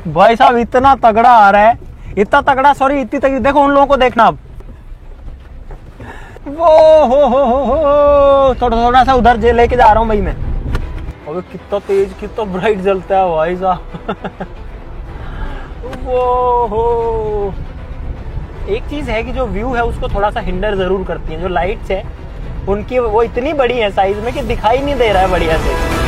भाई साहब इतना तगड़ा आ रहा है, इतना तगड़ा, सॉरी इतनी तगड़ी। देखो उन लोगों को देखना अब, वो हो थोड़ा सा उधर लेके जा रहा हूँ भाई मैं। अबे कितना तेज, कितना ब्राइट जलता है भाई साहब। वो हो, एक चीज है कि जो व्यू है उसको थोड़ा सा हिंडर जरूर करती है। जो लाइट्स है उनकी वो इतनी बड़ी है साइज में कि दिखाई नहीं दे रहा है बढ़िया से।